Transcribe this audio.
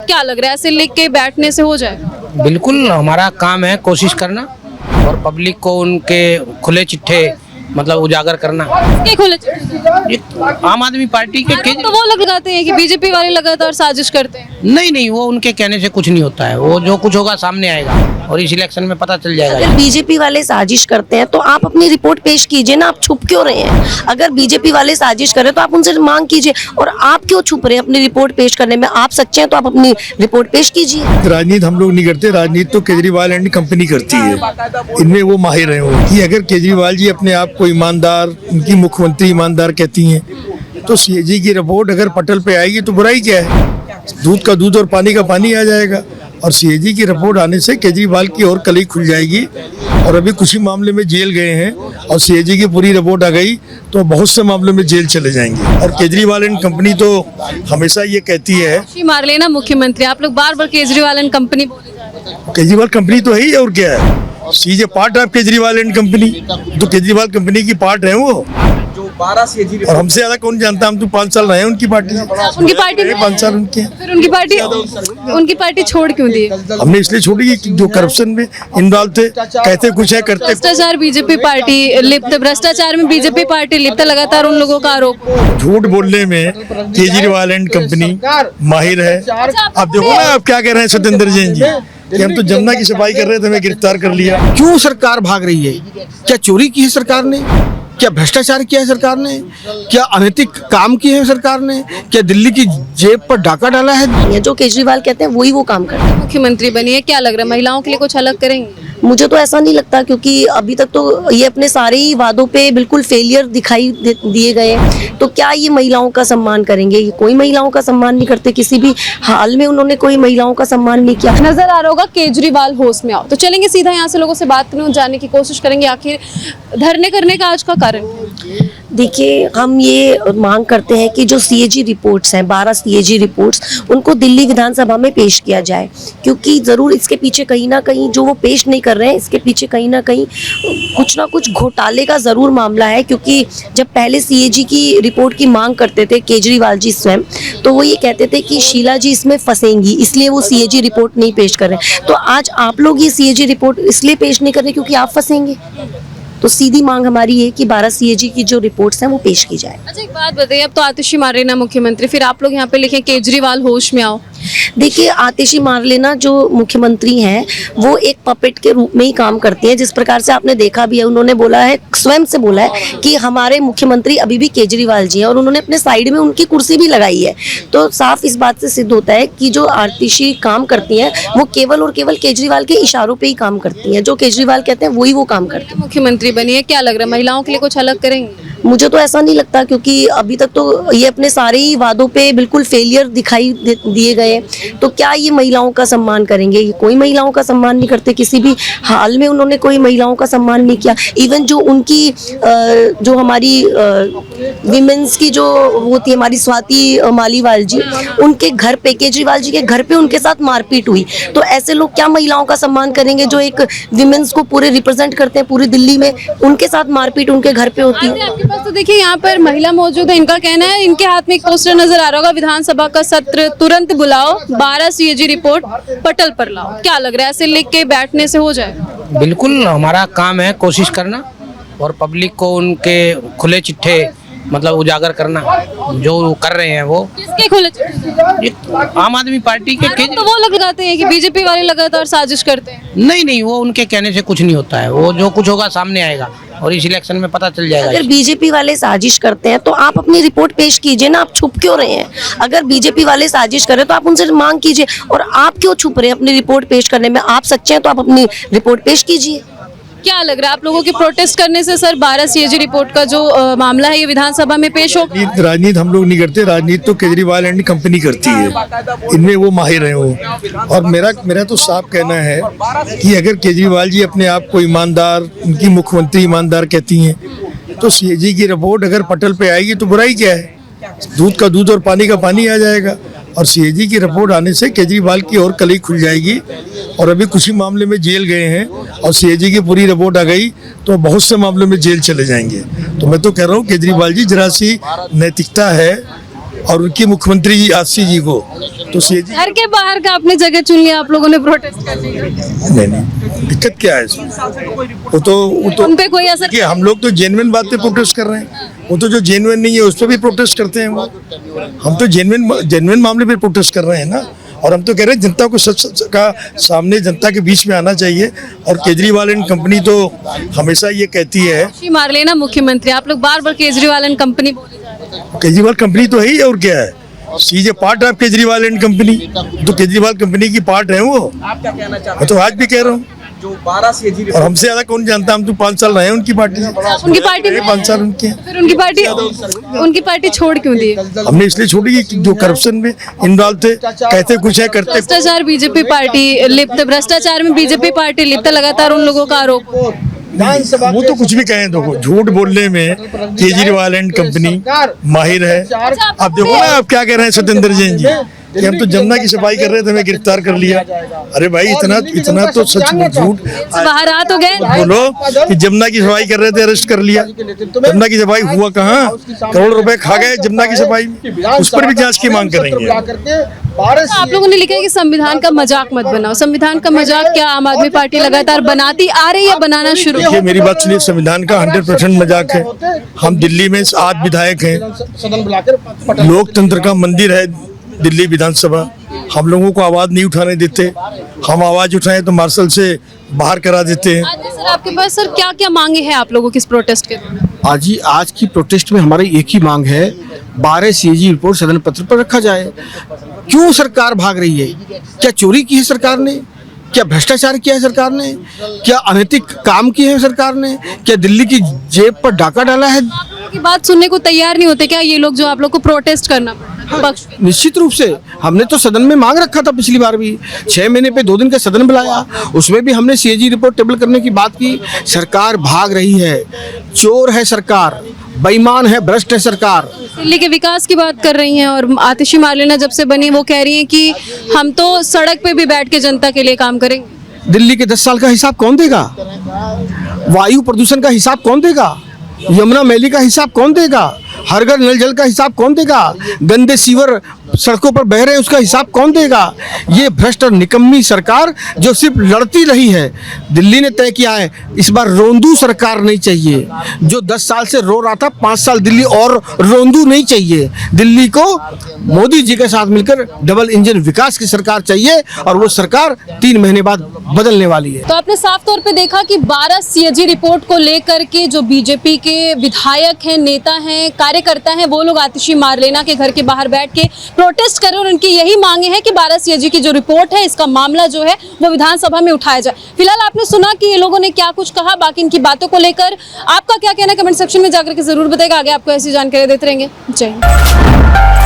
क्या लग रहा है, ऐसे लिख के बैठने से हो जाए? बिल्कुल, हमारा काम है कोशिश करना और पब्लिक को उनके खुले चिट्ठे मतलब उजागर करना। के खुले ये आम आदमी पार्टी के तो वो लोग लगाते हैं कि बीजेपी वाले लगातार साजिश करते हैं। नहीं, वो उनके कहने से कुछ नहीं होता है। वो जो कुछ होगा सामने आएगा और इस इलेक्शन में पता चल जाएगा। अगर बीजेपी वाले साजिश करते हैं तो आप अपनी रिपोर्ट पेश कीजिए ना, आप छुप क्यों रहे हैं? अगर बीजेपी वाले साजिश कर रहे हैं तो आप उनसे मांग कीजिए, और आप क्यों छुप रहे हैं अपनी रिपोर्ट पेश करने में? आप सच्चे हैं तो आप अपनी रिपोर्ट पेश कीजिए। राजनीति हम लोग नहीं करते, राजनीति तो केजरीवाल एंड कंपनी करती है, इनमें वो माहिर हैं। वो कि अगर केजरीवाल जी अपने आप को ईमानदार, उनकी मुख्यमंत्री ईमानदार कहती हैं, तो सीएजी की रिपोर्ट अगर पटल पे आएगी तो बुराई क्या है? दूध का दूध और पानी का पानी आ जाएगा। और सीएजी की रिपोर्ट आने से केजरीवाल की और कली खुल जाएगी। और अभी कुछ ही मामले में जेल गए हैं, और सीएजी की पूरी रिपोर्ट आ गई तो बहुत से मामलों में जेल चले जाएंगे। और केजरीवाल एंड कंपनी तो हमेशा ये कहती है, मार लेना मुख्यमंत्री, आप लोग बार बार केजरीवाल एंड कंपनी बोले जा रहे हैं। केजरीवाल कंपनी तो है ही, और क्या है? C is a part of Kejriwal and company, तो केजरीवाल कंपनी की पार्ट है वो। और हमसे ज्यादा कौन जानता, हम तो 5 साल रहे हैं उनकी पार्टी से। उनकी पार्टी में 5 साल उनके, फिर उनकी पार्टी छोड़ क्यों दी? हमने इसलिए छोड़ी कि जो करप्शन में इन्वॉल्व थे, कहते कुछ है करते। भ्रष्टाचार बीजेपी पार्टी लिप्त, भ्रष्टाचार में बीजेपी पार्टी लिप्त, लगातार उन लोगों का आरोप। झूठ बोलने में केजरीवाल एंड कंपनी माहिर है। अब देखो ना, आप क्या कह रहे हैं सत्येंद्र जैन जी कि हम तो जमुना की सफाई कर रहे थे, हमें गिरफ्तार कर लिया। क्यों सरकार भाग रही है? क्या चोरी की है सरकार ने? क्या भ्रष्टाचार किया है सरकार ने? क्या अनैतिक काम किए हैं सरकार ने? क्या दिल्ली की जेब पर डाका डाला है? जो केजरीवाल कहते हैं वही वो काम करते हैं। मुख्यमंत्री बनी है, क्या लग रहा है महिलाओं के लिए कुछ अलग करेंगे? मुझे तो ऐसा नहीं लगता, क्योंकि अभी तक तो ये अपने सारे ही वादों पे बिल्कुल फेलियर दिखाई दिए गए हैं। तो क्या ये महिलाओं का सम्मान करेंगे? ये कोई महिलाओं का सम्मान नहीं करते, किसी भी हाल में उन्होंने कोई महिलाओं का सम्मान नहीं किया। नजर आ रहा होगा केजरीवाल होश में आओ, तो चलेंगे सीधा यहाँ से लोगों से बात करने और जानने की कोशिश करेंगे आखिर धरने करने का आज का कारण। देखिए, हम ये मांग करते हैं कि जो सीएजी रिपोर्ट्स हैं, 12 सीएजी रिपोर्ट्स, उनको दिल्ली विधानसभा में पेश किया जाए, क्योंकि ज़रूर इसके पीछे कहीं ना कहीं जो वो पेश नहीं कर रहे हैं, इसके पीछे कहीं ना कहीं कुछ ना कुछ घोटाले का ज़रूर मामला है। क्योंकि जब पहले सीएजी की रिपोर्ट की मांग करते थे केजरीवाल जी स्वयं, तो वो ये कहते थे कि शीला जी इसमें फंसेंगी, इसलिए वो सीएजी रिपोर्ट नहीं पेश कर रहे हैं। तो आज आप लोग ये सीएजी रिपोर्ट इसलिए पेश नहीं कर रहे क्योंकि आप फंसेंगे। तो सीधी मांग हमारी है कि 12 सीएजी की जो रिपोर्ट्स हैं वो पेश की जाए। अच्छा, एक बात बताइए, अब तो आतिशी मार लेना मुख्यमंत्री, फिर आप लोग यहाँ पे लिखे केजरीवाल होश में आओ। देखिए, आतिशी मार लेना जो मुख्यमंत्री हैं वो एक पपेट के रूप में ही काम करती हैं। जिस प्रकार से आपने देखा भी है, उन्होंने बोला है, स्वयं से बोला है कि हमारे मुख्यमंत्री अभी भी केजरीवाल जी हैं, और उन्होंने अपने साइड में उनकी कुर्सी भी लगाई है। तो साफ इस बात से सिद्ध होता है कि जो आतिशी काम करती हैं वो केवल और केवल केजरीवाल के इशारों पे ही काम करती हैं। जो केजरीवाल कहते हैं वही वो काम करते हैं। मुख्यमंत्री बनी है, क्या लग रहा है महिलाओं के लिए कुछ अलग करेंगे? मुझे तो ऐसा नहीं लगता, क्योंकि अभी तक तो ये अपने सारे ही वादों पे बिल्कुल फेलियर दिखाई दिए गए हैं। तो क्या ये महिलाओं का सम्मान करेंगे? ये कोई महिलाओं का सम्मान नहीं करते, किसी भी हाल में उन्होंने कोई महिलाओं का सम्मान नहीं किया। इवन जो उनकी जो हमारी विमेंस की जो होती है, हमारी स्वाति मालीवाल जी, उनके घर पे, केजरीवाल जी के घर पे उनके साथ मारपीट हुई। तो ऐसे लोग क्या महिलाओं का सम्मान करेंगे जो एक विमेंस को पूरे रिप्रेजेंट करते हैं पूरी दिल्ली में? उनके साथ मारपीट उनके घर पे होती है। आपके पास तो देखिए यहाँ पर महिला मौजूद है, इनका कहना है, इनके हाथ में एक पोस्टर नजर आ रहा होगा, विधानसभा का सत्र तुरंत बुलाओ, 12 सीएजी रिपोर्ट पटल पर लाओ। क्या लग रहा है, ऐसे लिख के बैठने से हो जाए? बिल्कुल, हमारा काम है कोशिश करना और पब्लिक को उनके खुले चिट्ठे मतलब उजागर करना। जो कर रहे हैं वो किसके खुले चिट्ठे? ये आम आदमी पार्टी के तो वो लोग लगाते हैं कि बीजेपी वाले लगातार साजिश करते हैं। नहीं, वो उनके कहने से कुछ नहीं होता है। वो जो कुछ होगा सामने आएगा और इस इलेक्शन में पता चल जाएगा। अगर बीजेपी वाले साजिश करते हैं तो आप अपनी रिपोर्ट पेश कीजिए ना, आप छुप क्यों रहे हैं? अगर बीजेपी वाले साजिश कर रहे हैं तो आप उनसे मांग कीजिए, और आप क्यों छुप रहे हैं अपनी रिपोर्ट पेश करने में? आप सच्चे हैं तो आप अपनी रिपोर्ट पेश कीजिए। क्या लग रहा है, आप लोगों के प्रोटेस्ट करने से सर 12 सीएजी रिपोर्ट का जो मामला है ये विधानसभा में पेश होगा? राजनीति हम लोग नहीं करते, राजनीति तो केजरीवाल एंड कंपनी करती है, इनमें वो माहिर हैं वो। और मेरा तो साफ कहना है कि अगर केजरीवाल जी अपने आप को ईमानदार, उनकी मुख्यमंत्री ईमानदार कहती हैं, तो सीएजी की रिपोर्ट अगर पटल पे आएगी तो बुराई क्या है? दूध का दूध और पानी का पानी आ जाएगा। और सीएजी की रिपोर्ट आने से केजरीवाल की और कली खुल जाएगी। और अभी कुछ ही मामले में जेल गए हैं, और सीएजी की पूरी रिपोर्ट आ गई तो बहुत से मामलों में जेल चले जाएंगे। तो मैं तो कह रहा हूँ केजरीवाल जी, जरा सी नैतिकता है, और उनकी मुख्यमंत्री आशी जी को तो सीएजी घर के बाहर का आपने जगह चुन लिया आप लोगों ने प्रोटेस्ट करने का, नहीं दिक्कत क्या है इसमें? वो तो उन पे कोई असर कि हम लोग तो जेन्युइन बात पे प्रोटेस्ट कर रहे हैं, वो तो जो जेन्युइन नहीं है उस पर भी प्रोटेस्ट करते हैं वो। हम तो जेन्युइन मामले पे प्रोटेस्ट कर रहे हैं ना, और हम तो कह रहे हैं जनता को सच का सामने जनता के बीच में आना चाहिए। और केजरीवाल एंड कंपनी तो हमेशा ये कहती है, आतिशी मार लेना मुख्यमंत्री, आप लोग बार बार केजरीवाल एंड कंपनी बोले जा रहे हैं। केजरीवाल कंपनी तो है ही, और क्या है, C is a part of Kejriwal and company, तो केजरीवाल कंपनी की पार्ट है वो। आप क्या कहना चाहते मैं तो आज भी कह रहा हूँ, जो 12 सीएजी और हमसे ज्यादा कौन जानता, हम तो 5 साल रहे हैं उनकी पार्टी से। उनकी पार्टी में 5 साल उनके हैं। फिर उनकी पार्टी छोड़ क्यों दी? हमने इसलिए छोड़ी कि जो करप्शन में इन्वॉल्व थे, कहते कुछ है करते। भ्रष्टाचार बीजेपी पार्टी लिप्त, भ्रष्टाचार में बीजेपी पार्टी लिप्त लगातार उन लोगों का आरोप। वो तो कुछ भी कहें, देखो झूठ बोलने में केजरीवाल एंड कंपनी माहिर है। अब देखो ना आप क्या कह रहे हैं सत्येंद्र जैन जी, कि हम तो जमुना की सफाई कर रहे थे, हमें गिरफ्तार कर लिया। अरे भाई इतना तो सच में झूठ बाहर हो गए। बोलो कि जमुना की सफाई कर रहे थे, अरेस्ट कर लिया। जमुना की सफाई हुआ कहाँ? करोड़ रुपए खा गए जमुना की सफाई में, उस पर भी जांच की मांग करेंगे। आप लोगों ने लिखा है कि संविधान का मजाक मत बनाओ। संविधान का मजाक क्या आम आदमी पार्टी लगातार बनाती आ रही है, बनाना शुरू? देखिए मेरी बात सुनिए, संविधान का 100% मजाक है। हम दिल्ली में 8 विधायक हैं, लोकतंत्र का मंदिर है दिल्ली विधानसभा, हम लोगों को आवाज नहीं उठाने देते। हम आवाज उठाएं तो मार्शल से बाहर करा देते हैं। सर आपके पास सर क्या क्या मांगे हैं आप लोगों की इस प्रोटेस्ट के? आज की प्रोटेस्ट में हमारी एक ही मांग है, 12 सीएजी रिपोर्ट सदन पत्र पर रखा जाए। क्यों सरकार भाग रही है? क्या चोरी की है सरकार ने? क्या भ्रष्टाचार किया है सरकार ने? क्या अनैतिक काम किए हैं सरकार ने? क्या दिल्ली की जेब पर डाका डाला है? की बात सुनने को तैयार नहीं होते क्या ये लोग जो आप लोग को प्रोटेस्ट करना पड़ता है पक्ष? निश्चित रूप से हमने तो सदन में मांग रखा था, पिछली बार भी 6 महीने पे 2 दिन का सदन बुलाया, उसमें भी हमने सीएजी रिपोर्ट टेबल करने की बात की। सरकार भाग रही है, चोर है सरकार, बेईमान है, भ्रष्ट है सरकार। दिल्ली के विकास की बात कर रही हैं और आतिशी मार लेना जब से बनी वो कह रही हैं कि हम तो सड़क पे भी बैठ के जनता के लिए काम करेंगे। दिल्ली के 10 साल का हिसाब कौन देगा? वायु प्रदूषण का हिसाब कौन देगा? यमुना मैली का हिसाब कौन देगा? हर घर नल जल का हिसाब कौन देगा? गंदे सीवर सड़कों पर बह रहे हैं उसका हिसाब कौन देगा? ये भ्रष्ट और निकम्मी सरकार जो सिर्फ लड़ती रही है। दिल्ली ने तय किया है इस बार रोंदू सरकार नहीं चाहिए। जो 10 साल से रो रहा था, 5 साल दिल्ली और रोंदू नहीं चाहिए। दिल्ली को मोदी जी के साथ मिलकर डबल इंजन विकास की सरकार चाहिए, और वो सरकार 3 महीने बाद बदलने वाली है। तो आपने साफ तौर पे देखा कि 12 सीएजी रिपोर्ट को लेकर के जो बीजेपी के विधायक हैं, नेता हैं, कार्यकर्ता हैं, वो लोग आतिशी मार लेना के घर के बाहर बैठ के प्रोटेस्ट कर रहे हैं और उनकी यही मांगे हैं कि 12 सीएजी की जो रिपोर्ट है, इसका मामला जो है वो विधानसभा में उठाया जाए। फिलहाल आपने सुना कि ये लोगों ने क्या कुछ कहा, बाकी इनकी बातों को लेकर आपका क्या कहना है कमेंट सेक्शन में जाकर के जरूर बताएगा। आगे आपको ऐसी जानकारी देते रहेंगे। जय हिंद।